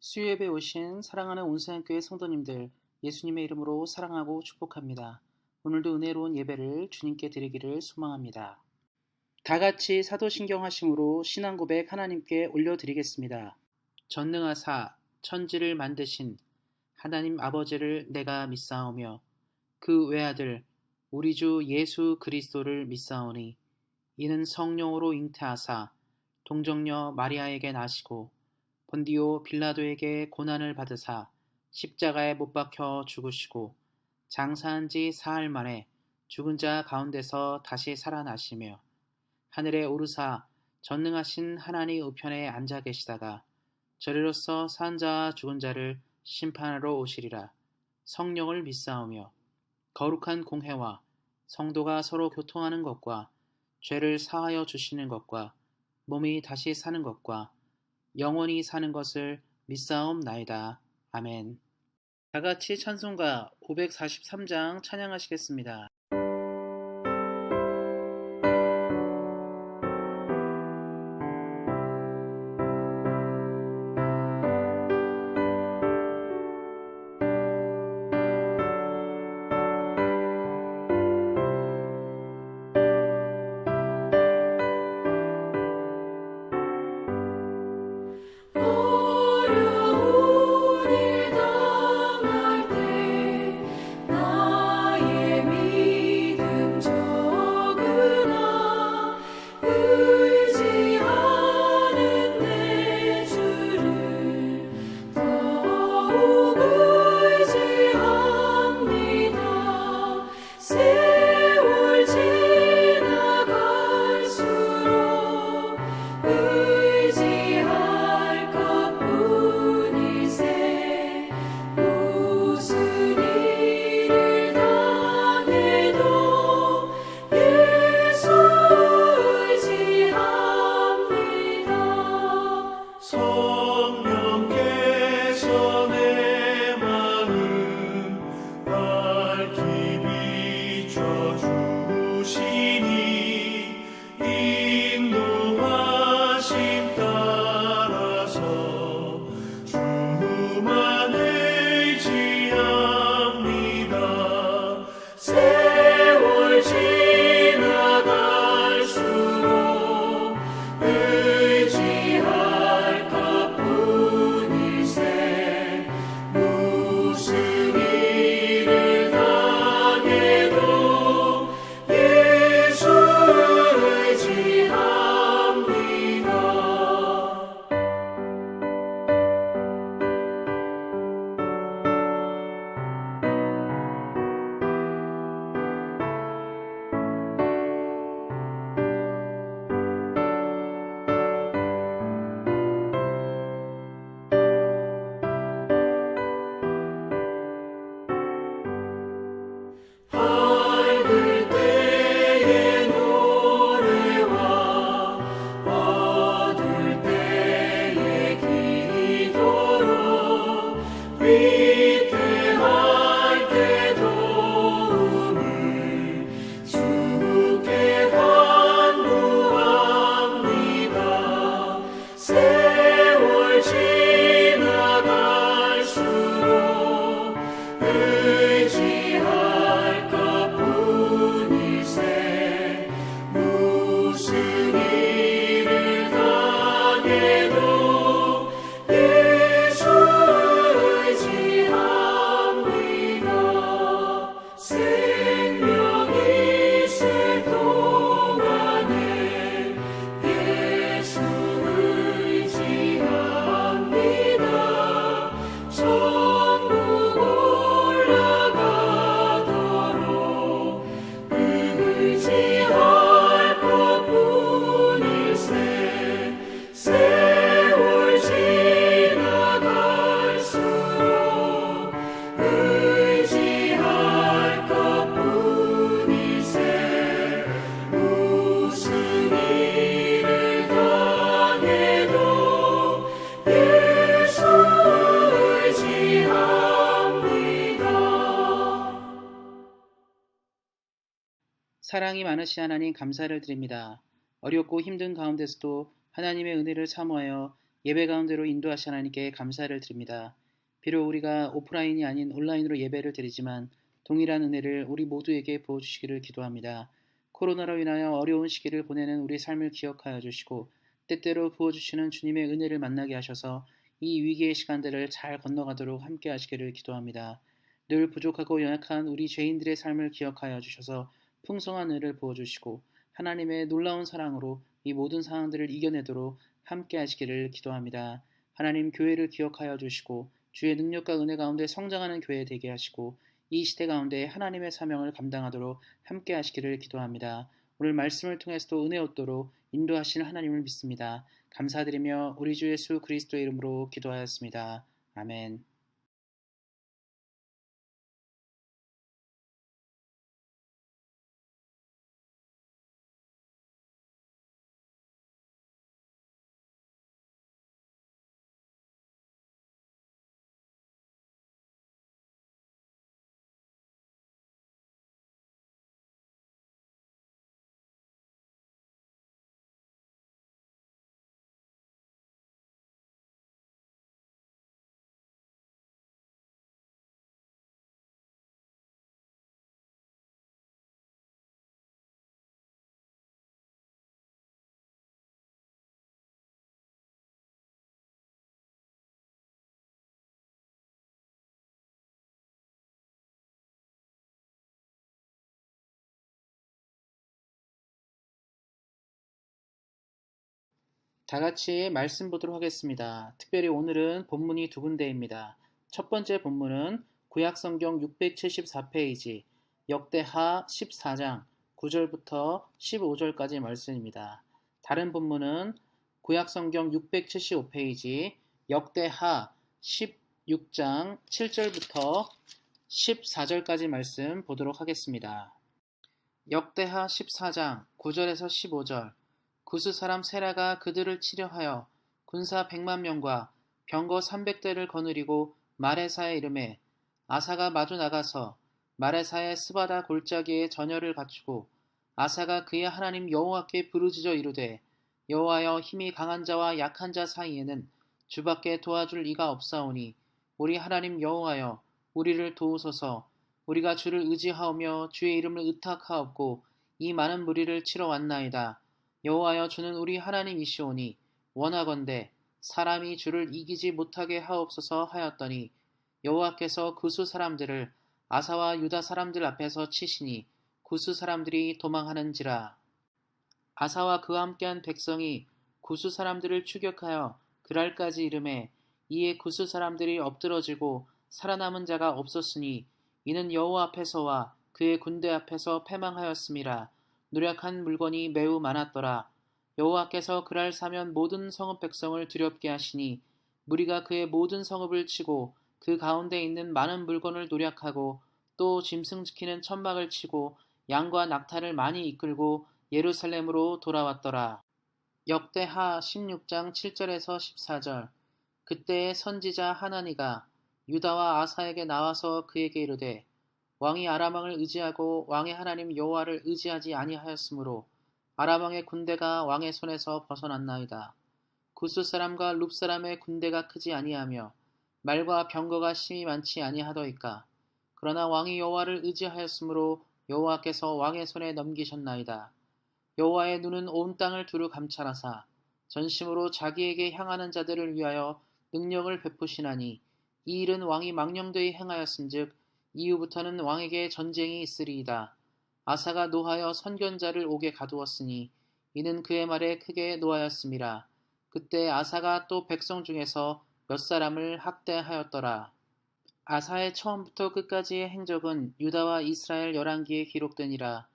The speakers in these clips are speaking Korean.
수요예배 오신 사랑하는 온수양교회 성도님들, 예수님의 이름으로 사랑하고 축복합니다. 오늘도 은혜로운 예배를 주님께 드리기를 소망합니다. 다 같이 사도신경 하심으로 신앙 고백 하나님께 올려드리겠습니다. 전능하사 천지를 만드신 하나님 아버지를 내가 믿사오며 그 외아들 우리 주 예수 그리스도를 믿사오니 이는 성령으로 잉태하사 동정녀 마리아에게 나시고 본디오 빌라도에게 고난을 받으사 십자가에 못 박혀 죽으시고 장사한 지 사흘 만에 죽은 자 가운데서 다시 살아나시며 하늘에 오르사 전능하신 하나님 우편에 앉아 계시다가 저리로서 산 자와 죽은 자를 심판하러 오시리라. 성령을 믿사오며 거룩한 공회와 성도가 서로 교통하는 것과 죄를 사하여 주시는 것과 몸이 다시 사는 것과 영원히 사는 것을 믿사옵나이다. 아멘. 다 같이 찬송가 543장 찬양하시겠습니다. 사랑이 많으신 하나님 감사를 드립니다. 어렵고 힘든 가운데서도 하나님의 은혜를 사모하여 예배 가운데로 인도하신 하나님께 감사를 드립니다. 비록 우리가 오프라인이 아닌 온라인으로 예배를 드리지만 동일한 은혜를 우리 모두에게 부어주시기를 기도합니다. 코로나로 인하여 어려운 시기를 보내는 우리 삶을 기억하여 주시고 때때로 부어주시는 주님의 은혜를 만나게 하셔서 이 위기의 시간들을 잘 건너가도록 함께 하시기를 기도합니다. 늘 부족하고 연약한 우리 죄인들의 삶을 기억하여 주셔서 풍성한 은혜를 부어주시고 하나님의 놀라운 사랑으로 이 모든 상황들을 이겨내도록 함께 하시기를 기도합니다. 하나님 교회를 기억하여 주시고 주의 능력과 은혜 가운데 성장하는 교회 되게 하시고 이 시대 가운데 하나님의 사명을 감당하도록 함께 하시기를 기도합니다. 오늘 말씀을 통해서도 은혜 얻도록 인도하시는 하나님을 믿습니다. 감사드리며 우리 주 예수 그리스도의 이름으로 기도하였습니다. 아멘. 다 같이 말씀 보도록 하겠습니다. 특별히 오늘은 본문이 두 군데입니다. 첫 번째 본문은 구약성경 674페이지 역대하 14장 9절부터 15절까지 말씀입니다. 다른 본문은 구약성경 675페이지 역대하 16장 7절부터 14절까지 말씀 보도록 하겠습니다. 역대하 14장 9절에서 15절 구스 사람 세라가 그들을 치려하여 군사 100만 명과 병거 300대를 거느리고 마레사의 이름에 아사가 마주 나가서 마레사의 스바다 골짜기에 전열을 갖추고 아사가 그의 하나님 여호와께 부르짖어 이르되 여호와여 힘이 강한 자와 약한 자 사이에는 주밖에 도와줄 이가 없사오니 우리 하나님 여호와여 우리를 도우소서. 우리가 주를 의지하오며 주의 이름을 의탁하옵고 이 많은 무리를 치러 왔나이다. 여호와여 주는 우리 하나님이시오니 원하건대 사람이 주를 이기지 못하게 하옵소서 하였더니 여호와께서 구스 사람들을 아사와 유다 사람들 앞에서 치시니 구스 사람들이 도망하는지라. 아사와 그와 함께한 백성이 구스 사람들을 추격하여 그랄까지 이르매 이에 구스 사람들이 엎드러지고 살아남은 자가 없었으니 이는 여호와 앞에서와 그의 군대 앞에서 패망하였음이라. 노력한 물건이 매우 많았더라. 여호와께서 그랄 사면 모든 성읍 백성을 두렵게 하시니 무리가 그의 모든 성읍을 치고 그 가운데 있는 많은 물건을 노력하고 또 짐승 지키는 천막을 치고 양과 낙타를 많이 이끌고 예루살렘으로 돌아왔더라. 역대하 16장 7절에서 14절 그때의 선지자 하나니가 유다와 아사에게 나와서 그에게 이르되 왕이 아람 왕을 의지하고 왕의 하나님 여호와를 의지하지 아니하였으므로 아람 왕의 군대가 왕의 손에서 벗어났나이다. 구스 사람과 룹 사람의 군대가 크지 아니하며 말과 병거가 심히 많지 아니하더이까. 그러나 왕이 여호와를 의지하였으므로 여호와께서 왕의 손에 넘기셨나이다. 여호와의 눈은 온 땅을 두루 감찰하사 전심으로 자기에게 향하는 자들을 위하여 능력을 베푸시나니 이 일은 왕이 망령되이 행하였은즉 이후부터는 왕에게 전쟁이 있으리이다. 아사가 노하여 선견자를 옥에 가두었으니 이는 그의 말에 크게 노하였음이라. 그때 아사가 또 백성 중에서 몇 사람을 학대하였더라. 아사의 처음부터 끝까지의 행적은 유다와 이스라엘 열왕기에 기록되니라.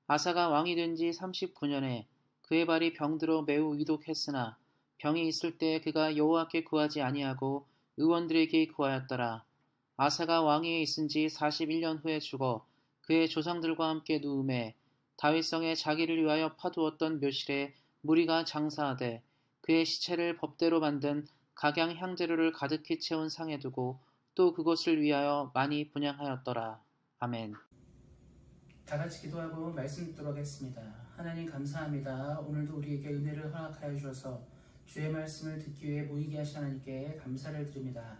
아사가 왕이 된 지 39년에 그의 발이 병들어 매우 위독했으나 병이 있을 때 그가 여호와께 구하지 아니하고 의원들에게 구하였더라. 아사가 왕위에 있은 지 41년 후에 죽어 그의 조상들과 함께 누움에 다윗성에 자기를 위하여 파두었던 묘실에 무리가 장사하되 그의 시체를 법대로 만든 각양 향재료를 가득히 채운 상에 두고 또 그것을 위하여 많이 분향하였더라. 아멘. 다 같이 기도하고 말씀 듣도록 하겠습니다. 하나님 감사합니다. 오늘도 우리에게 은혜를 허락하여 주셔서 주의 말씀을 듣기 위해 모이게 하신 하나님께 감사를 드립니다.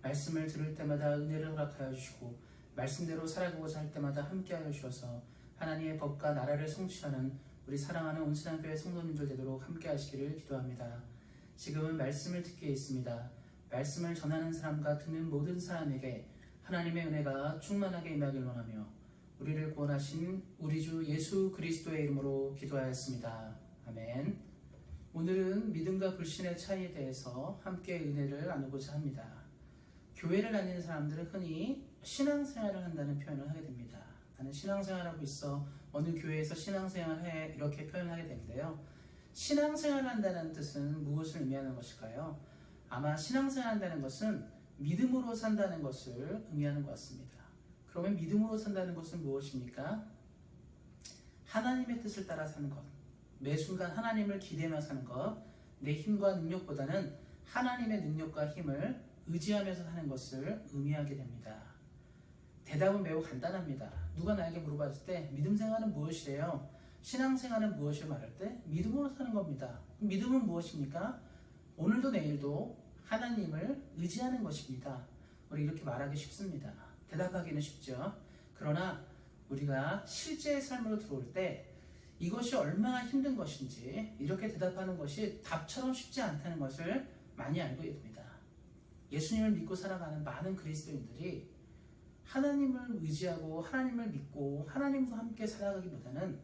말씀을 들을 때마다 은혜를 허락하여 주시고 말씀대로 살아가고자 할 때마다 함께하여 주셔서 하나님의 법과 나라를 성취하는 우리 사랑하는 온신한교회 성도님들 되도록 함께하시기를 기도합니다. 지금은 말씀을 듣기에 있습니다. 말씀을 전하는 사람과 듣는 모든 사람에게 하나님의 은혜가 충만하게 임하길 원하며 우리를 구원하신 우리 주 예수 그리스도의 이름으로 기도하였습니다. 아멘. 오늘은 믿음과 불신의 차이에 대해서 함께 은혜를 나누고자 합니다. 교회를 다니는 사람들은 흔히 신앙생활을 한다는 표현을 하게 됩니다. 나는 신앙생활하고 있어, 어느 교회에서 신앙생활을 해, 이렇게 표현하게 되는데요. 신앙생활을 한다는 뜻은 무엇을 의미하는 것일까요? 아마 신앙생활을 한다는 것은 믿음으로 산다는 것을 의미하는 것 같습니다. 그러면 믿음으로 산다는 것은 무엇입니까? 하나님의 뜻을 따라 사는 것, 매 순간 하나님을 기대하며 사는 것, 내 힘과 능력보다는 하나님의 능력과 힘을 의지하면서 사는 것을 의미하게 됩니다. 대답은 매우 간단합니다. 누가 나에게 물어봤을 때 믿음 생활은 무엇이래요? 신앙 생활은 무엇을 말할 때 믿음으로 사는 겁니다. 믿음은 무엇입니까? 오늘도 내일도 하나님을 의지하는 것입니다. 우리 이렇게 말하기 쉽습니다. 대답하기는 쉽죠. 그러나 우리가 실제의 삶으로 들어올 때 이것이 얼마나 힘든 것인지 이렇게 대답하는 것이 답처럼 쉽지 않다는 것을 많이 알고 됩니다. 예수님을 믿고 살아가는 많은 그리스도인들이 하나님을 의지하고 하나님을 믿고 하나님과 함께 살아가기보다는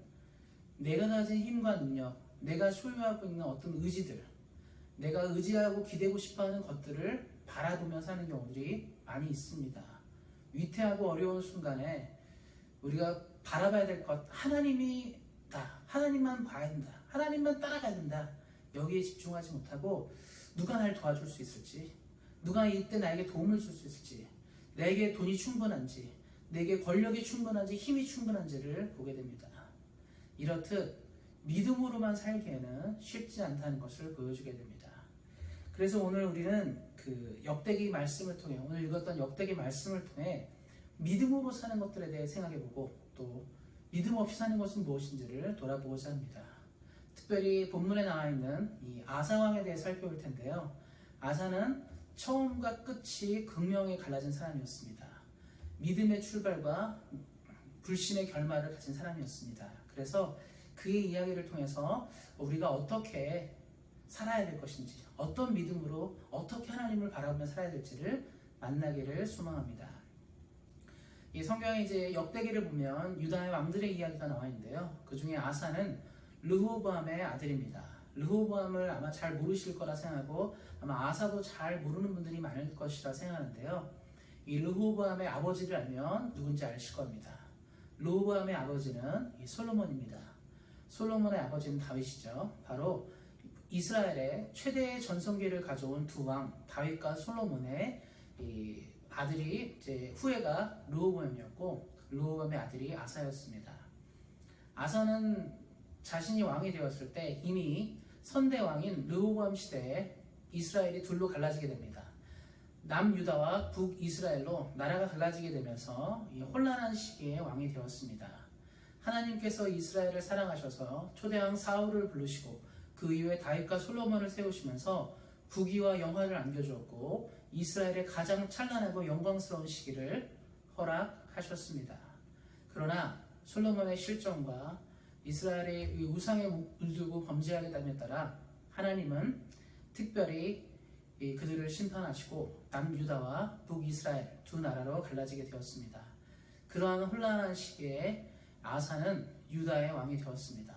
내가 가진 힘과 능력, 내가 소유하고 있는 어떤 의지들, 내가 의지하고 기대고 싶어하는 것들을 바라보며 사는 경우들이 많이 있습니다. 위태하고 어려운 순간에 우리가 바라봐야 될 것, 하나님이다. 하나님만 봐야 된다. 하나님만 따라가야 된다. 여기에 집중하지 못하고 누가 날 도와줄 수 있을지, 누가 이때 나에게 도움을 줄 수 있을지, 내게 돈이 충분한지, 내게 권력이 충분한지, 힘이 충분한지를 보게 됩니다. 이렇듯 믿음으로만 살기에는 쉽지 않다는 것을 보여주게 됩니다. 그래서 오늘 우리는 그 역대기 말씀을 통해, 오늘 읽었던 역대기 말씀을 통해 믿음으로 사는 것들에 대해 생각해보고 또 믿음 없이 사는 것은 무엇인지를 돌아보고자 합니다. 특별히 본문에 나와 있는 이 아사 왕에 대해 살펴볼 텐데요. 아사는 처음과 끝이 극명히 갈라진 사람이었습니다. 믿음의 출발과 불신의 결말을 가진 사람이었습니다. 그래서 그의 이야기를 통해서 우리가 어떻게 살아야 될 것인지, 어떤 믿음으로 어떻게 하나님을 바라보며 살아야 될지를 만나기를 소망합니다. 이 성경에 이제 역대기를 보면 유다의 왕들의 이야기가 나와 있는데요. 그 중에 아사는 르호보암의 아들입니다. 르호보암을 아마 잘 모르실 거라 생각하고 아마 아사도 잘 모르는 분들이 많을 것이라 생각하는데요. 이 르호보암의 아버지를 알면 누군지 아실 겁니다. 르호보암의 아버지는 솔로몬입니다. 솔로몬의 아버지는 다윗이죠. 바로 이스라엘의 최대의 전성기를 가져온 두 왕 다윗과 솔로몬의 이 아들이 이제 후예가 르호보암이었고 르호보암의 아들이 아사였습니다. 아사는 자신이 왕이 되었을 때 이미 선대 왕인 르호보암 시대에 이스라엘이 둘로 갈라지게 됩니다. 남유다와 북이스라엘로 나라가 갈라지게 되면서 이 혼란한 시기에 왕이 되었습니다. 하나님께서 이스라엘을 사랑하셔서 초대왕 사울을 부르시고 그 이후에 다윗과 솔로몬을 세우시면서 부귀와 영화를 안겨주었고 이스라엘의 가장 찬란하고 영광스러운 시기를 허락하셨습니다. 그러나 솔로몬의 실정과 이스라엘의 우상에 물들고 범죄하게 됨에 따라 하나님은 특별히 그들을 심판하시고 남유다와 북이스라엘 두 나라로 갈라지게 되었습니다. 그러한 혼란한 시기에 아사는 유다의 왕이 되었습니다.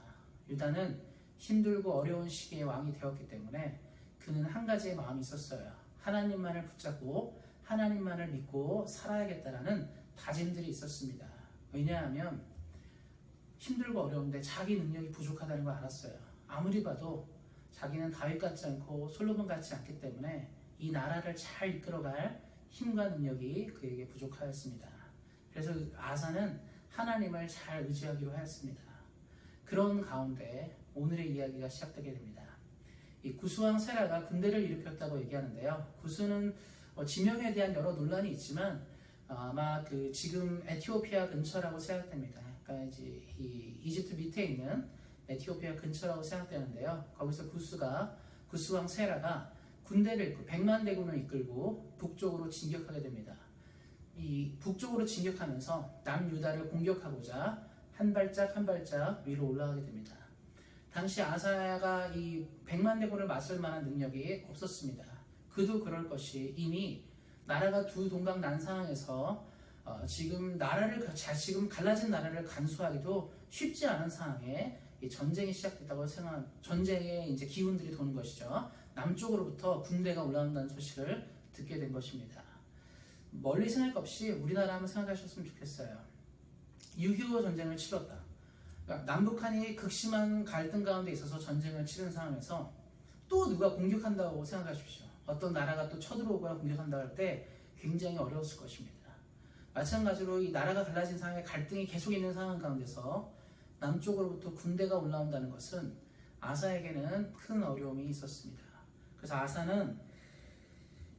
유다는 힘들고 어려운 시기에 왕이 되었기 때문에 그는 한 가지의 마음이 있었어요. 하나님만을 붙잡고 하나님만을 믿고 살아야겠다라는 다짐들이 있었습니다. 왜냐하면 힘들고 어려운데 자기 능력이 부족하다는 걸 알았어요. 아무리 봐도 자기는 다윗 같지 않고 솔로몬 같지 않기 때문에 이 나라를 잘 이끌어갈 힘과 능력이 그에게 부족하였습니다. 그래서 아사는 하나님을 잘 의지하기로 하였습니다. 그런 가운데 오늘의 이야기가 시작되게 됩니다. 이 구스왕 세라가 군대를 일으켰다고 얘기하는데요. 구스는 지명에 대한 여러 논란이 있지만 아마 그 지금 에티오피아 근처라고 생각됩니다. 그러니까 이제 이 이집트 밑에 있는 에티오피아 근처라고 생각되는데요. 거기서 구스가 구스왕 세라가 군대를 100만 대군을 이끌고 북쪽으로 진격하게 됩니다. 이 북쪽으로 진격하면서 남유다를 공격하고자 한 발짝 한 발짝 위로 올라가게 됩니다. 당시 아사야가 이 100만 대군을 맞설 만한 능력이 없었습니다. 그도 그럴 것이 이미 나라가 두 동강 난 상황에서 지금 갈라진 나라를 간수하기도 쉽지 않은 상황에 전쟁이 시작됐다고 전쟁의 이제 기운들이 도는 것이죠. 남쪽으로부터 군대가 올라온다는 소식을 듣게 된 것입니다. 멀리 생각할 것 없이 우리나라 한번 생각하셨으면 좋겠어요. 6.25 전쟁을 치렀다. 그러니까 남북한이 극심한 갈등 가운데 있어서 전쟁을 치른 상황에서 또 누가 공격한다고 생각하십시오. 어떤 나라가 또 쳐들어오거나 공격한다 할 때 굉장히 어려웠을 것입니다. 마찬가지로 이 나라가 갈라진 상황에 갈등이 계속 있는 상황 가운데서 남쪽으로부터 군대가 올라온다는 것은 아사에게는 큰 어려움이 있었습니다. 그래서 아사는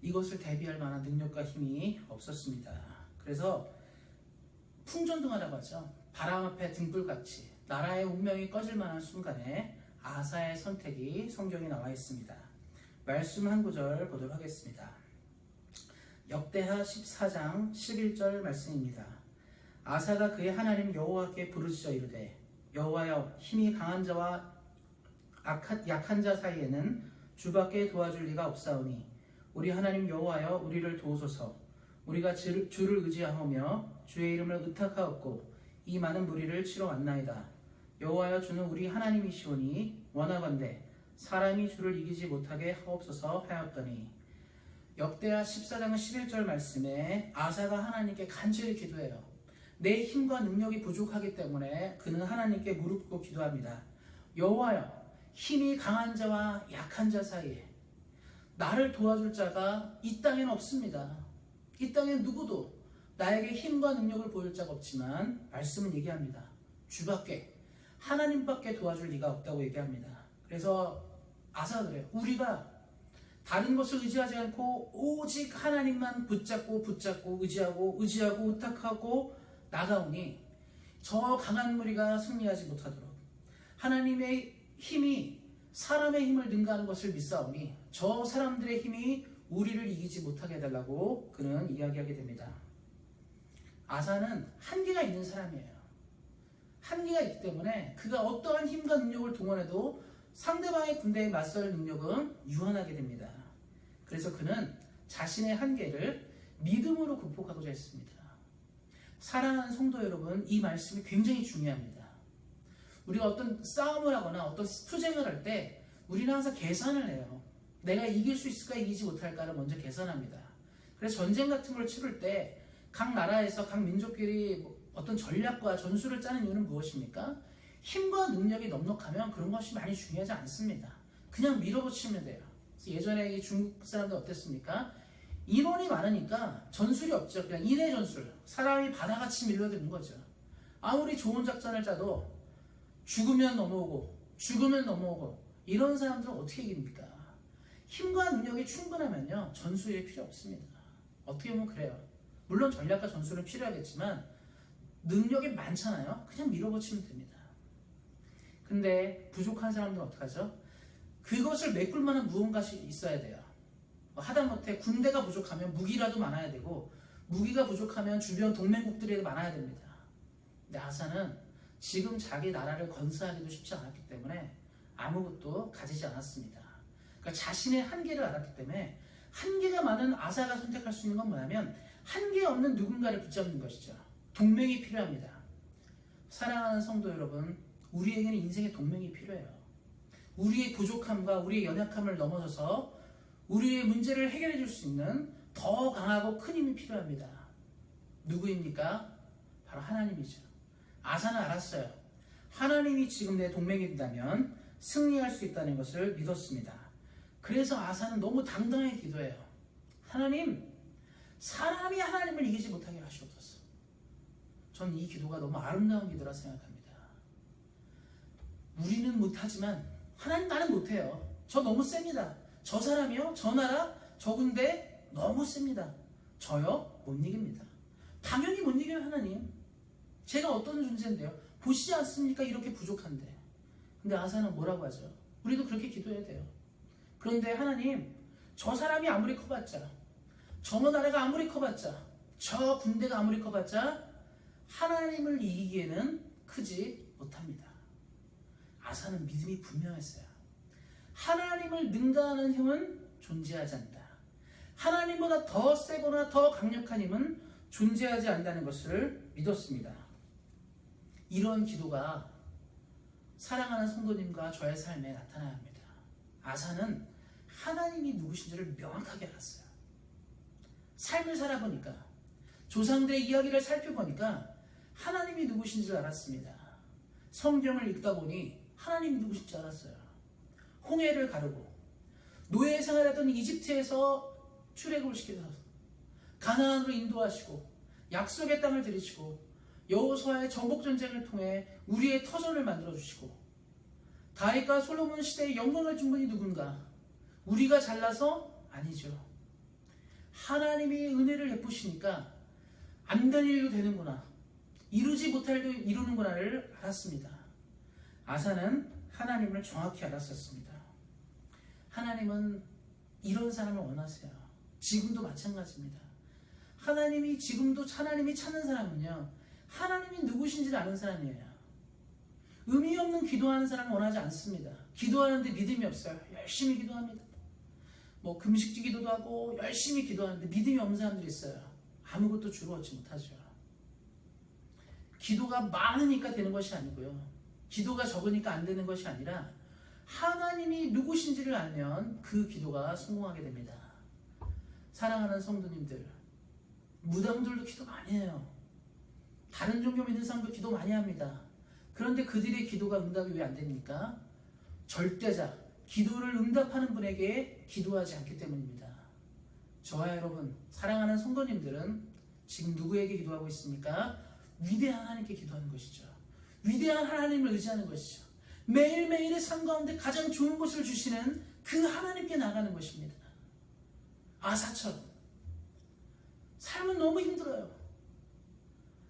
이것을 대비할 만한 능력과 힘이 없었습니다. 그래서 풍전등화라고 하죠. 바람 앞에 등불같이 나라의 운명이 꺼질 만한 순간에 아사의 선택이 성경에 나와 있습니다. 말씀 한 구절 보도록 하겠습니다. 역대하 14장 11절 말씀입니다. 아사가 그의 하나님 여호와께 부르짖어 이르되 여호와여 힘이 강한 자와 약한 자 사이에는 주밖에 도와줄 리가 없사오니 우리 하나님 여호와여 우리를 도우소서. 우리가 주를 의지하며 주의 이름을 의탁하옵고 이 많은 무리를 치러 왔나이다. 여호와여 주는 우리 하나님이시오니 원하건대 사람이 주를 이기지 못하게 하옵소서 하였더니 역대하 14장 11절 말씀에 아사가 하나님께 간절히 기도해요. 내 힘과 능력이 부족하기 때문에 그는 하나님께 무릎 꿇고 기도합니다. 여호와여 힘이 강한 자와 약한 자 사이에 나를 도와줄 자가 이 땅에는 없습니다. 이 땅엔 누구도 나에게 힘과 능력을 보일 자가 없지만 말씀은 얘기합니다. 주밖에 하나님밖에 도와줄 리가 없다고 얘기합니다. 그래서 아사가 그래요. 우리가 다른 것을 의지하지 않고 오직 하나님만 붙잡고 의지하고 의탁하고 나가오니 저 강한 무리가 승리하지 못하도록 하나님의 힘이 사람의 힘을 능가하는 것을 믿사오니 저 사람들의 힘이 우리를 이기지 못하게 해달라고 그는 이야기하게 됩니다. 아사는 한계가 있는 사람이에요. 한계가 있기 때문에 그가 어떠한 힘과 능력을 동원해도 상대방의 군대에 맞설 능력은 유한하게 됩니다. 그래서 그는 자신의 한계를 믿음으로 극복하고자 했습니다. 사랑하는 성도 여러분, 이 말씀이 굉장히 중요합니다. 우리가 어떤 싸움을 하거나 어떤 투쟁을 할 때 우리는 항상 계산을 해요. 내가 이길 수 있을까 이기지 못할까를 먼저 계산합니다. 그래서 전쟁 같은 걸 치를 때 각 나라에서 각 민족끼리 어떤 전략과 전술을 짜는 이유는 무엇입니까? 힘과 능력이 넉넉하면 그런 것이 많이 중요하지 않습니다. 그냥 밀어붙이면 돼요. 예전에 이 중국 사람들 어땠습니까? 인원이 많으니까 전술이 없죠. 그냥 인해 전술. 사람이 바다같이 밀려드는 거죠. 아무리 좋은 작전을 짜도 죽으면 넘어오고 이런 사람들은 어떻게 이깁니까? 힘과 능력이 충분하면요 전술이 필요 없습니다. 어떻게 보면 그래요. 물론 전략과 전술은 필요하겠지만 능력이 많잖아요. 그냥 밀어붙이면 됩니다. 근데 부족한 사람들은 어떡하죠? 그것을 메꿀 만한 무언가가 있어야 돼요. 하다못해 군대가 부족하면 무기라도 많아야 되고 무기가 부족하면 주변 동맹국들이 많아야 됩니다. 근데 아사는 지금 자기 나라를 건설하기도 쉽지 않았기 때문에 아무것도 가지지 않았습니다. 그러니까 자신의 한계를 알았기 때문에 한계가 많은 아사가 선택할 수 있는 건 뭐냐면 한계 없는 누군가를 붙잡는 것이죠. 동맹이 필요합니다. 사랑하는 성도 여러분, 우리에게는 인생의 동맹이 필요해요. 우리의 부족함과 우리의 연약함을 넘어서서 우리의 문제를 해결해 줄 수 있는 더 강하고 큰 힘이 필요합니다. 누구입니까? 바로 하나님이죠. 아사는 알았어요. 하나님이 지금 내 동맹이 된다면 승리할 수 있다는 것을 믿었습니다. 그래서 아사는 너무 당당하게 기도해요. 하나님, 사람이 하나님을 이기지 못하게 하시옵소서. 전 이 기도가 너무 아름다운 기도라 생각합니다. 우리는 못하지만 하나님 나는 못해요. 저 너무 셉니다. 저 사람이요? 저 나라? 저 군대? 너무 셉니다. 저요? 못 이깁니다. 당연히 못 이겨요 하나님. 제가 어떤 존재인데요? 보시지 않습니까? 이렇게 부족한데. 근데 아사는 뭐라고 하죠? 우리도 그렇게 기도해야 돼요. 그런데 하나님, 저 사람이 아무리 커봤자, 저 나라가 아무리 커봤자, 저 군대가 아무리 커봤자 하나님을 이기기에는 크지 못합니다. 아사는 믿음이 분명했어요. 하나님을 능가하는 힘은 존재하지 않는다. 하나님보다 더 세거나 더 강력한 힘은 존재하지 않는다는 것을 믿었습니다. 이런 기도가 사랑하는 성도님과 저의 삶에 나타나야 합니다. 아사는 하나님이 누구신지를 명확하게 알았어요. 삶을 살아보니까, 조상들의 이야기를 살펴보니까 하나님이 누구신지를 알았습니다. 성경을 읽다 보니 하나님이 누구신지 알았어요. 홍해를 가르고 노예 생활하던 이집트에서 출애굽을 시켜서 가나안으로 인도하시고 약속의 땅을 들이시고 여호수아의 정복 전쟁을 통해 우리의 터전을 만들어 주시고 다윗과 솔로몬 시대의 영광을 준 분이 누군가? 우리가 잘나서? 아니죠. 하나님이 은혜를 베푸시니까 안 되는 일도 되는구나, 이루지 못할 일도 이루는구나를 알았습니다. 아사는 하나님을 정확히 알았었습니다. 하나님은 이런 사람을 원하세요. 지금도 마찬가지입니다. 하나님이 지금도 하나님이 찾는 사람은요, 하나님이 누구신지를 아는 사람이에요. 의미 없는 기도하는 사람은 원하지 않습니다. 기도하는데 믿음이 없어요. 열심히 기도합니다. 금식 기도도 하고 열심히 기도하는데 믿음이 없는 사람들이 있어요. 아무것도 주로 얻지 못하죠. 기도가 많으니까 되는 것이 아니고요, 기도가 적으니까 안 되는 것이 아니라 하나님이 누구신지를 알면 그 기도가 성공하게 됩니다. 사랑하는 성도님들, 무당들도 기도 많이 해요. 다른 종교 믿는 사람도 기도 많이 합니다. 그런데 그들의 기도가 응답이 왜 안 됩니까? 절대자, 기도를 응답하는 분에게 기도하지 않기 때문입니다. 저와 여러분, 사랑하는 성도님들은 지금 누구에게 기도하고 있습니까? 위대한 하나님께 기도하는 것이죠. 위대한 하나님을 의지하는 것이죠. 매일매일의 삶 가운데 가장 좋은 것을 주시는 그 하나님께 나가는 것입니다. 아사처럼 삶은 너무 힘들어요.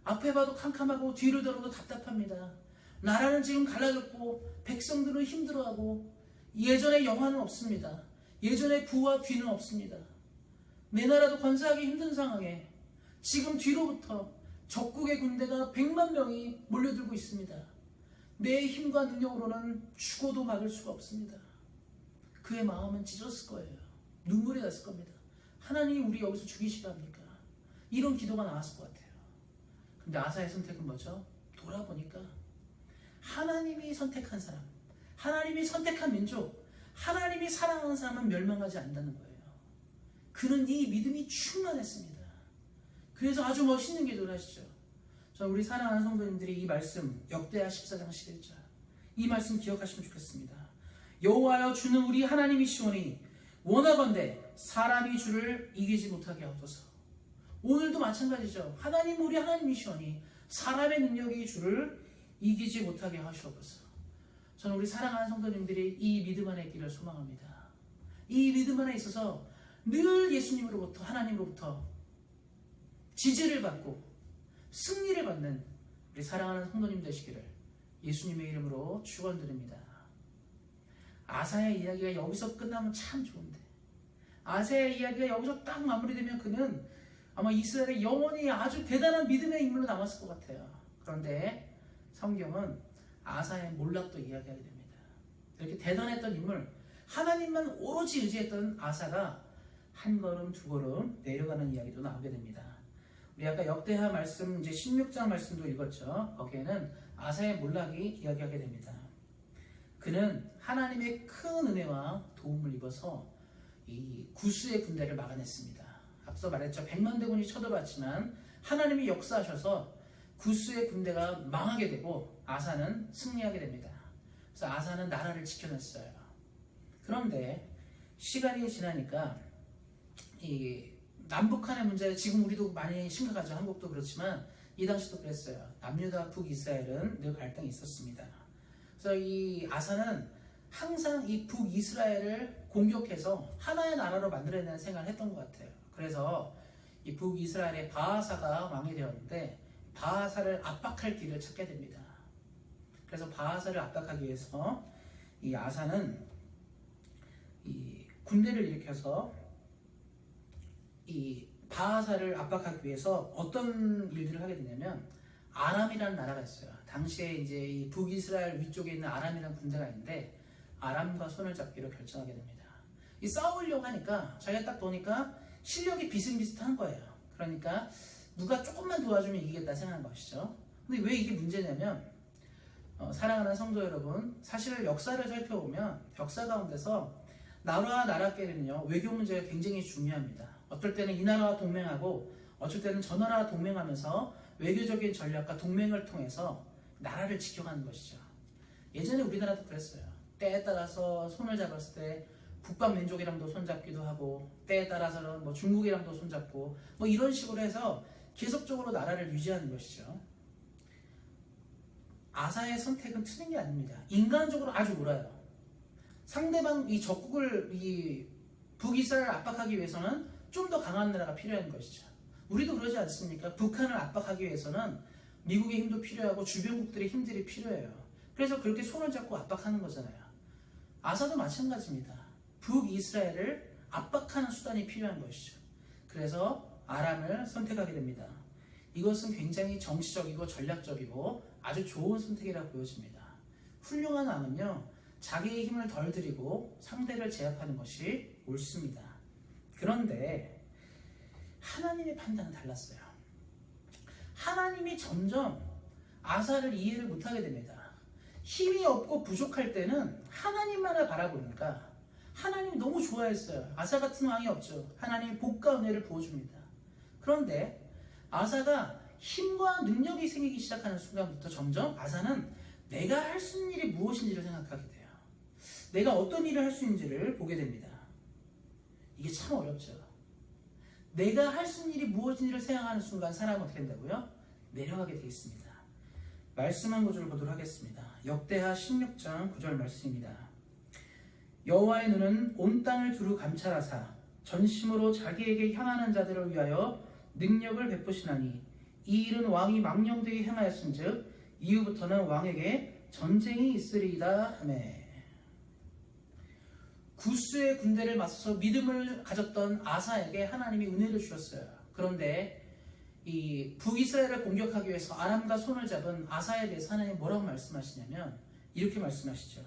앞에 봐도 캄캄하고 뒤를 돌아도 답답합니다. 나라는 지금 갈라졌고 백성들은 힘들어하고 예전의 영화는 없습니다. 예전의 부와 귀는 없습니다. 내 나라도 건설하기 힘든 상황에 지금 뒤로부터 적국의 군대가 100만 명이 몰려들고 있습니다. 내 힘과 능력으로는 죽어도 막을 수가 없습니다. 그의 마음은 찢었을 거예요. 눈물이 났을 겁니다. 하나님이 우리 여기서 죽이시라 합니까? 이런 기도가 나왔을 것 같아요. 근데 아사의 선택은 뭐죠? 돌아보니까 하나님이 선택한 사람, 하나님이 선택한 민족, 하나님이 사랑하는 사람은 멸망하지 않는다는 거예요. 그는 이 믿음이 충만했습니다. 그래서 아주 멋있는 기도를 하시죠. 우리 사랑하는 성도님들이 이 말씀, 역대하 14장 11절, 이 말씀 기억하시면 좋겠습니다. 여호와여, 주는 우리 하나님이시오니 원하건대 사람이 주를 이기지 못하게 하옵소서. 오늘도 마찬가지죠. 하나님, 우리 하나님이시오니 사람의 능력이 주를 이기지 못하게 하시옵소서. 저는 우리 사랑하는 성도님들이 이 믿음 안에 있기를 소망합니다. 이 믿음 안에 있어서 늘 예수님으로부터, 하나님으로부터 지지를 받고 승리를 받는 우리 사랑하는 성도님 되시기를 예수님의 이름으로 축원드립니다. 아사의 이야기가 여기서 끝나면 참 좋은데, 아사의 이야기가 여기서 딱 마무리되면 그는 아마 이스라엘의 영원히 아주 대단한 믿음의 인물로 남았을 것 같아요. 그런데 성경은 아사의 몰락도 이야기하게 됩니다. 이렇게 대단했던 인물, 하나님만 오로지 의지했던 아사가 한 걸음 두 걸음 내려가는 이야기도 나오게 됩니다. 우리 아까 역대하 말씀, 이제 16장 말씀도 읽었죠. 거기에는 아사의 몰락이 이야기하게 됩니다. 그는 하나님의 큰 은혜와 도움을 입어서 이 구스의 군대를 막아냈습니다. 앞서 말했죠. 100만 대군이 쳐들어왔지만 하나님이 역사하셔서 구스의 군대가 망하게 되고 아사는 승리하게 됩니다. 그래서 아사는 나라를 지켜냈어요. 그런데 시간이 지나니까 이 남북한의 문제, 지금 우리도 많이 심각하죠. 한국도 그렇지만 이 당시도 그랬어요. 남유다 북이스라엘은 늘 갈등이 있었습니다. 그래서 이 아사는 항상 이 북이스라엘을 공격해서 하나의 나라로 만들어내는 생각을 했던 것 같아요. 그래서 이 북이스라엘의 바하사가 왕이 되었는데 바하사를 압박할 길을 찾게 됩니다. 그래서 바하사를 압박하기 위해서 이 아사는 이 군대를 일으켜서 이 바하사를 압박하기 위해서 어떤 일들을 하게 되냐면 아람이라는 나라가 있어요. 당시에 이제 이 북이스라엘 위쪽에 있는 아람이라는 군대가 있는데 아람과 손을 잡기로 결정하게 됩니다. 이 싸우려고 하니까 자기가 딱 보니까 실력이 비슷비슷한 거예요. 그러니까 누가 조금만 도와주면 이기겠다 생각한 것이죠. 근데 왜 이게 문제냐면 사랑하는 성도 여러분, 사실 역사를 살펴보면 역사 가운데서 나라와 나라끼리는요 외교 문제가 굉장히 중요합니다. 어떨 때는 이 나라와 동맹하고 어쩔 때는 저 나라와 동맹하면서 외교적인 전략과 동맹을 통해서 나라를 지켜가는 것이죠. 예전에 우리나라도 그랬어요. 때에 따라서 손을 잡았을 때 북방민족이랑도 손잡기도 하고 때에 따라서는 뭐 중국이랑도 손잡고 뭐 이런 식으로 해서 계속적으로 나라를 유지하는 것이죠. 아사의 선택은 틀린 게 아닙니다. 인간적으로 아주 옳아요. 상대방 이 적국을 이 북이스라엘을 압박하기 위해서는 좀 더 강한 나라가 필요한 것이죠. 우리도 그러지 않습니까? 북한을 압박하기 위해서는 미국의 힘도 필요하고 주변국들의 힘들이 필요해요. 그래서 그렇게 손을 잡고 압박하는 거잖아요. 아사도 마찬가지입니다. 북이스라엘을 압박하는 수단이 필요한 것이죠. 그래서 아람을 선택하게 됩니다. 이것은 굉장히 정치적이고 전략적이고 아주 좋은 선택이라고 보여집니다. 훌륭한 왕은요, 자기의 힘을 덜 들이고 상대를 제압하는 것이 옳습니다. 그런데 하나님의 판단은 달랐어요. 하나님이 점점 아사를 이해를 못하게 됩니다. 힘이 없고 부족할 때는 하나님만을 바라보니까 하나님이 너무 좋아했어요. 아사 같은 왕이 없죠. 하나님이 복과 은혜를 부어줍니다. 그런데 아사가 힘과 능력이 생기기 시작하는 순간부터 점점 아사는 내가 할 수 있는 일이 무엇인지를 생각하게 돼요. 내가 어떤 일을 할 수 있는지를 보게 됩니다. 이게 참 어렵죠. 내가 할 수 있는 일이 무엇인지를 생각하는 순간 사람은 어떻게 된다고요? 내려가게 되어 있습니다. 말씀 한 구절을 보도록 하겠습니다. 역대하 16장 9절 말씀입니다. 여호와의 눈은 온 땅을 두루 감찰하사 전심으로 자기에게 향하는 자들을 위하여 능력을 베푸시나니 이 일은 왕이 망령되게 행하였은즉 이후부터는 왕에게 전쟁이 있으리이다 하매. 구스의 군대를 맞서서 믿음을 가졌던 아사에게 하나님이 은혜를 주셨어요. 그런데 이 북이스라엘을 공격하기 위해서 아람과 손을 잡은 아사에 대해서 하나님 뭐라고 말씀하시냐면 이렇게 말씀하시죠.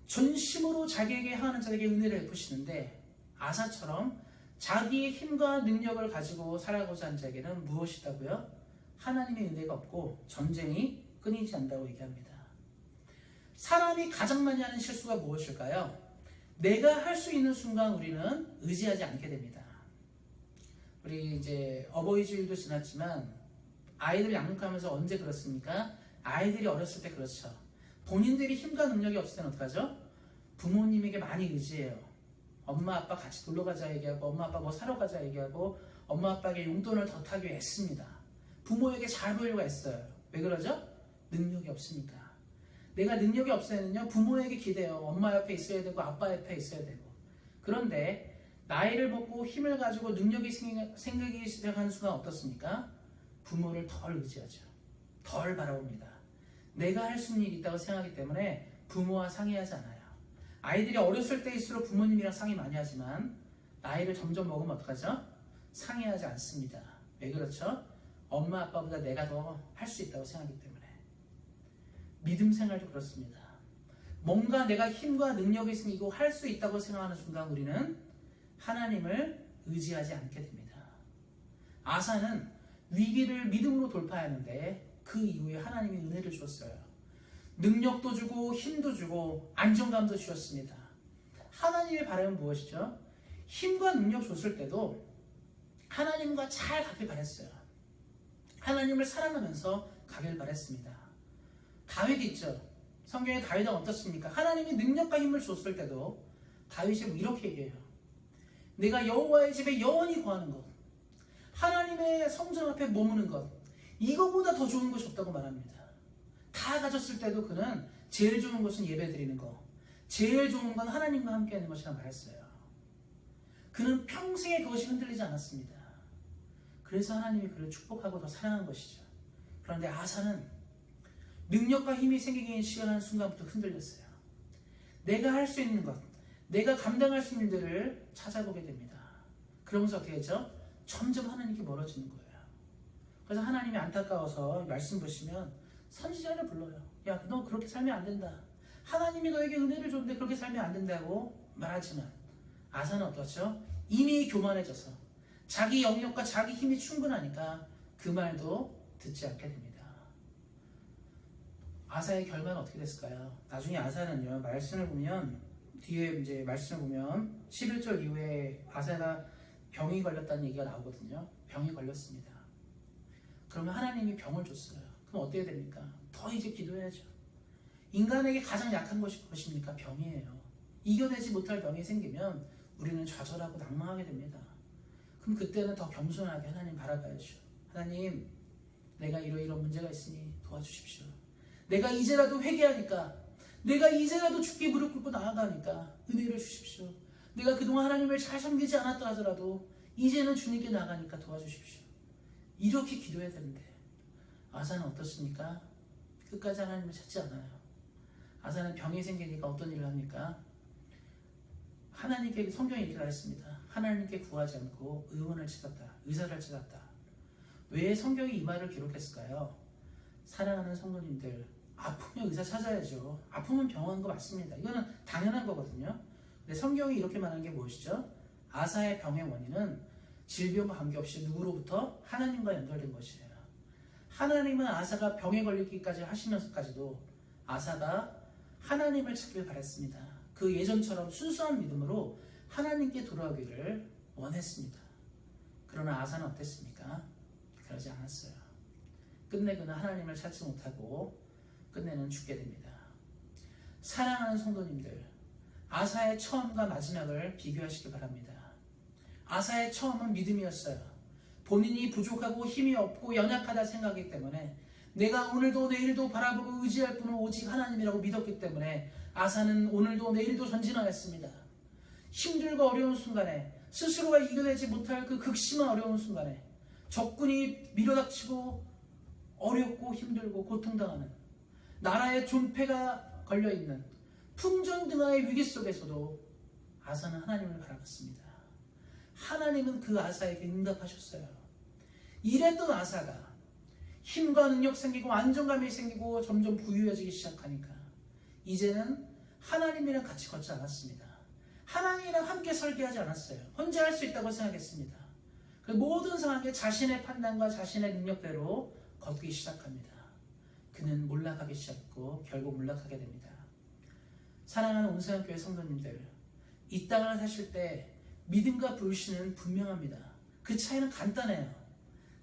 전심으로 자기에게 향하는 자에게 은혜를 베푸시는데 아사처럼 자기의 힘과 능력을 가지고 살아가고자 하는 자에게는 무엇이다고요? 하나님의 은혜가 없고 전쟁이 끊이지 않는다고 얘기합니다. 사람이 가장 많이 하는 실수가 무엇일까요? 내가 할 수 있는 순간 우리는 의지하지 않게 됩니다. 우리 이제 어버이 주일도 지났지만 아이들 양육하면서 언제 그렇습니까? 아이들이 어렸을 때 그렇죠. 본인들이 힘과 능력이 없을 때는 어떡하죠? 부모님에게 많이 의지해요. 엄마 아빠 같이 놀러 가자 얘기하고 엄마 아빠 뭐 사러 가자 얘기하고 엄마 아빠에게 용돈을 더 타기 애씁니다. 부모에게 잘 보이려고 애써요. 왜 그러죠? 능력이 없으니까. 내가 능력이 없으면요 부모에게 기대요. 엄마 옆에 있어야 되고 아빠 옆에 있어야 되고. 그런데 나이를 먹고 힘을 가지고 능력이 생기기 시작하는 순간 어떻습니까? 부모를 덜 의지하죠. 덜 바라봅니다. 내가 할 수 있는 일이 있다고 생각하기 때문에 부모와 상의하지 않아요. 아이들이 어렸을 때일수록 부모님이랑 상의 많이 하지만 나이를 점점 먹으면 어떡하죠? 상의하지 않습니다. 왜 그렇죠? 엄마 아빠보다 내가 더 할 수 있다고 생각하기 때문에. 믿음 생활도 그렇습니다. 뭔가 내가 힘과 능력이 생기고 할 수 있다고 생각하는 순간 우리는 하나님을 의지하지 않게 됩니다. 아사는 위기를 믿음으로 돌파하는데 그 이후에 하나님이 은혜를 주었어요. 능력도 주고 힘도 주고 안정감도 주셨습니다. 하나님의 바람은 무엇이죠? 힘과 능력 줬을 때도 하나님과 잘 가길 바랬어요. 하나님을 사랑하면서 가길 바랬습니다. 다윗 있죠. 성경에 다윗은 어떻습니까? 하나님이 능력과 힘을 줬을 때도 다윗이 이렇게 얘기해요. 내가 여호와의 집에 영원히 거하는 것, 하나님의 성전 앞에 머무는 것, 이거보다 더 좋은 것이 없다고 말합니다. 다 가졌을 때도 그는 제일 좋은 것은 예배드리는 것, 제일 좋은 건 하나님과 함께하는 것이라 말했어요. 그는 평생에 그것이 흔들리지 않았습니다. 그래서 하나님이 그를 축복하고 더 사랑한 것이죠. 그런데 아사는 능력과 힘이 생기기 시작하는 순간부터 흔들렸어요. 내가 할 수 있는 것, 내가 감당할 수 있는 일들을 찾아보게 됩니다. 그러면서 어떻게 했죠? 점점 하나님께 멀어지는 거예요. 그래서 하나님이 안타까워서 말씀 보시면 선지자를 불러요. 야, 너 그렇게 살면 안 된다. 하나님이 너에게 은혜를 줬는데 그렇게 살면 안 된다고 말하지만 아사는 어떻죠? 이미 교만해져서 자기 영역과 자기 힘이 충분하니까 그 말도 듣지 않게 됩니다. 아사의 결과는 어떻게 됐을까요? 나중에 아사는요, 말씀을 보면 뒤에 이제 말씀을 보면 11절 이후에 아사가 병이 걸렸다는 얘기가 나오거든요. 병이 걸렸습니다. 그러면 하나님이 병을 줬어요. 그럼 어떻게 됩니까? 더 이제 기도해야죠. 인간에게 가장 약한 것이 무엇입니까? 병이에요. 이겨내지 못할 병이 생기면 우리는 좌절하고 낭망하게 됩니다. 그럼 그때는 더 겸손하게 하나님 바라봐야죠. 하나님, 내가 이러이러한 문제가 있으니 도와주십시오. 내가 이제라도 회개하니까, 내가 이제라도 주께 무릎 꿇고 나아가니까 은혜를 주십시오. 내가 그동안 하나님을 잘 섬기지 않았다 하더라도 이제는 주님께 나가니까 도와주십시오. 이렇게 기도해야 되는데 아사는 어떻습니까? 끝까지 하나님을 찾지 않아요. 아사는 병이 생기니까 어떤 일을 합니까? 하나님께 성경에 이렇게 말했습니다. 하나님께 구하지 않고 의원을 찾았다. 의사를 찾았다. 왜 성경이 이 말을 기록했을까요? 사랑하는 성도님들, 아프면 의사 찾아야죠. 아프면 병원 거 맞습니다. 이거는 당연한 거거든요. 근데 성경이 이렇게 말하는 게 무엇이죠? 아사의 병의 원인은 질병과 관계없이 누구로부터? 하나님과 연결된 것이에요. 하나님은 아사가 병에 걸리기까지 하시면서까지도 아사가 하나님을 찾길 바랐습니다. 그 예전처럼 순수한 믿음으로 하나님께 돌아오기를 원했습니다. 그러나 아사는 어땠습니까? 그러지 않았어요. 끝내 그는 하나님을 찾지 못하고 끝내는 죽게 됩니다. 사랑하는 성도님들, 아사의 처음과 마지막을 비교하시기 바랍니다. 아사의 처음은 믿음이었어요. 본인이 부족하고 힘이 없고 연약하다 생각하기 때문에 내가 오늘도 내일도 바라보고 의지할 분은 오직 하나님이라고 믿었기 때문에 아사는 오늘도 내일도 전진하였습니다. 힘들고 어려운 순간에 스스로가 이겨내지 못할 그 극심한 어려운 순간에 적군이 밀어닥치고 어렵고 힘들고 고통당하는 나라의 존폐가 걸려있는 풍전등화의 위기 속에서도 아사는 하나님을 바라봤습니다. 하나님은 그 아사에게 응답하셨어요. 이랬던 아사가 힘과 능력 생기고 안정감이 생기고 점점 부유해지기 시작하니까 이제는 하나님이랑 같이 걷지 않았습니다. 하나님이랑 함께 설계하지 않았어요. 혼자 할 수 있다고 생각했습니다. 모든 상황에 자신의 판단과 자신의 능력대로 걷기 시작합니다. 그는 몰락하기 시작했고 결국 몰락하게 됩니다. 사랑하는 온세상교회 성도님들, 이 땅을 사실 때 믿음과 불신은 분명합니다. 그 차이는 간단해요.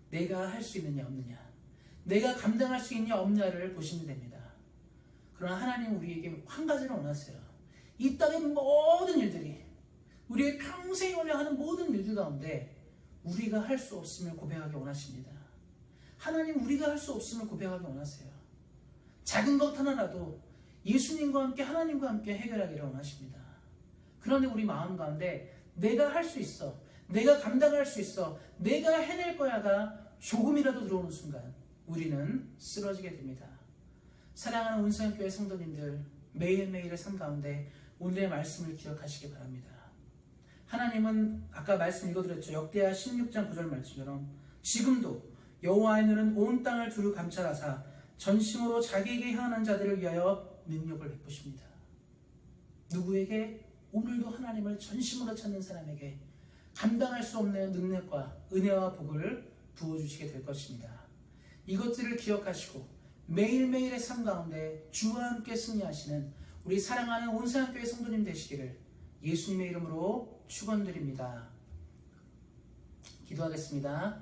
내가 할 수 있느냐 없느냐, 내가 감당할 수 있냐 없냐를 보시면 됩니다. 그러나 하나님은 우리에게 한 가지를 원하세요. 이 땅의 모든 일들이, 우리의 평생에 걸려 하는 모든 일들 가운데 우리가 할 수 없음을 고백하기 원하십니다. 하나님, 우리가 할 수 없음을 고백하기 원하세요. 작은 것 하나라도 예수님과 함께 하나님과 함께 해결하기를 원하십니다. 그런데 우리 마음 가운데 내가 할 수 있어, 내가 감당할 수 있어, 내가 해낼 거야가 조금이라도 들어오는 순간 우리는 쓰러지게 됩니다. 사랑하는 온수교회 성도님들, 매일매일의 삶 가운데 오늘의 말씀을 기억하시기 바랍니다. 하나님은 아까 말씀 읽어드렸죠. 역대하 16장 9절 말씀처럼 지금도 여호와의 눈은 온 땅을 두루 감찰하사 전심으로 자기에게 향하는 자들을 위하여 능력을 베푸십니다. 누구에게? 오늘도 하나님을 전심으로 찾는 사람에게 감당할 수 없는 능력과 은혜와 복을 부어주시게 될 것입니다. 이것들을 기억하시고 매일매일의 삶 가운데 주와 함께 승리하시는 우리 사랑하는 온세상교회 성도님 되시기를 예수님의 이름으로 축원드립니다. 기도하겠습니다.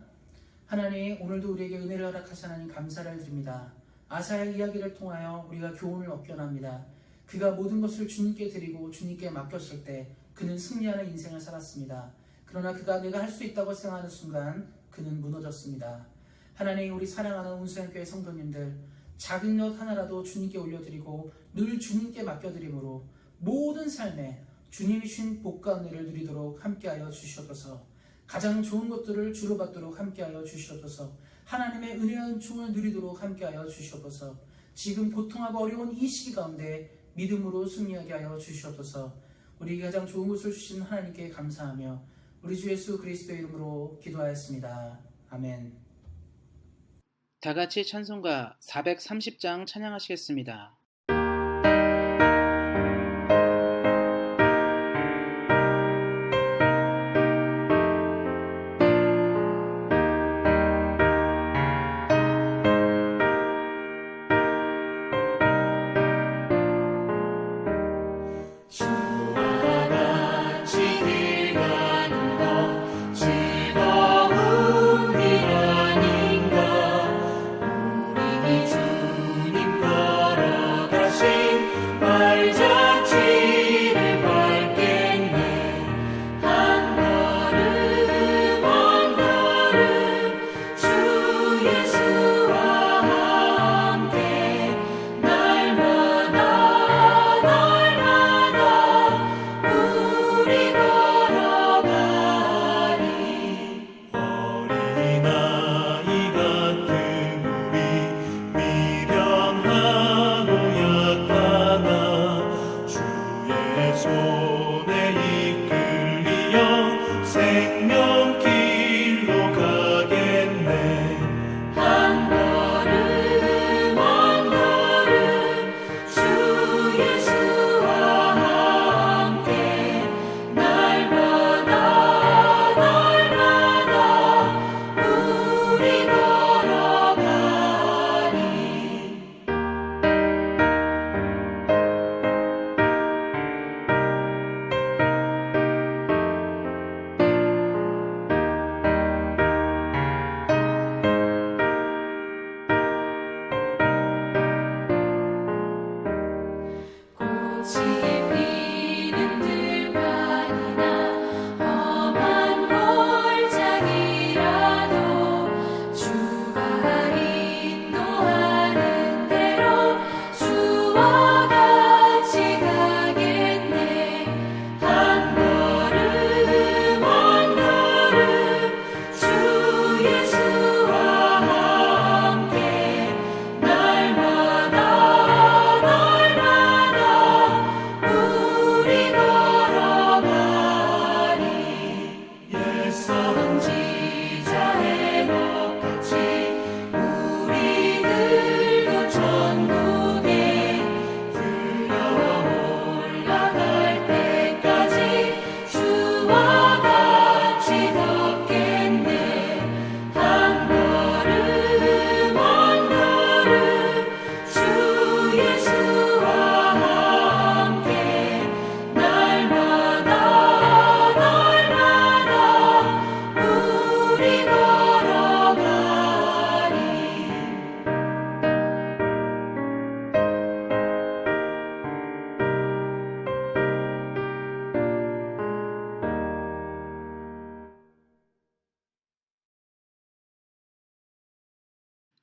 하나님, 오늘도 우리에게 은혜를 허락하사 하나님 감사를 드립니다. 아사의 이야기를 통하여 우리가 교훈을 얻게 합니다. 그가 모든 것을 주님께 드리고 주님께 맡겼을 때 그는 승리하는 인생을 살았습니다. 그러나 그가 내가 할 수 있다고 생각하는 순간 그는 무너졌습니다. 하나님, 우리 사랑하는 온수연교회 성도님들, 작은 것 하나라도 주님께 올려드리고 늘 주님께 맡겨드림으로 모든 삶에 주님이 주신 복과 은혜를 누리도록 함께하여 주시옵소서. 가장 좋은 것들을 주로 받도록 함께하여 주시옵소서. 하나님의 은혜와 은총을 누리도록 함께하여 주시옵소서. 지금 고통하고 어려운 이 시기 가운데 믿음으로 승리하게 하여 주시옵소서. 우리에게 가장 좋은 것을 주신 하나님께 감사하며 우리 주 예수 그리스도의 이름으로 기도하였습니다. 아멘. 다 같이 찬송가 430장 찬양하시겠습니다.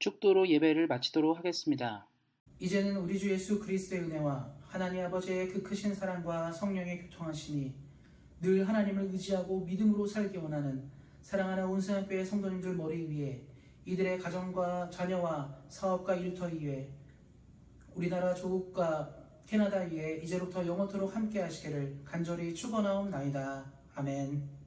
축도로 예배를 마치도록 하겠습니다. 이제는 우리 주 예수 그리스도의 은혜와 하나님 아버지의 그 크신 사랑과 성령의 교통하심이 늘 하나님을 의지하고 믿음으로 살기 원하는 사랑하는 온세상교회 성도님들 머리 위에 이들의 가정과 자녀와 사업과 일터 위에 우리나라 조국과 캐나다 위에 이제로부터 영원토록 함께 하시기를 간절히 축원하옵나이다. 아멘.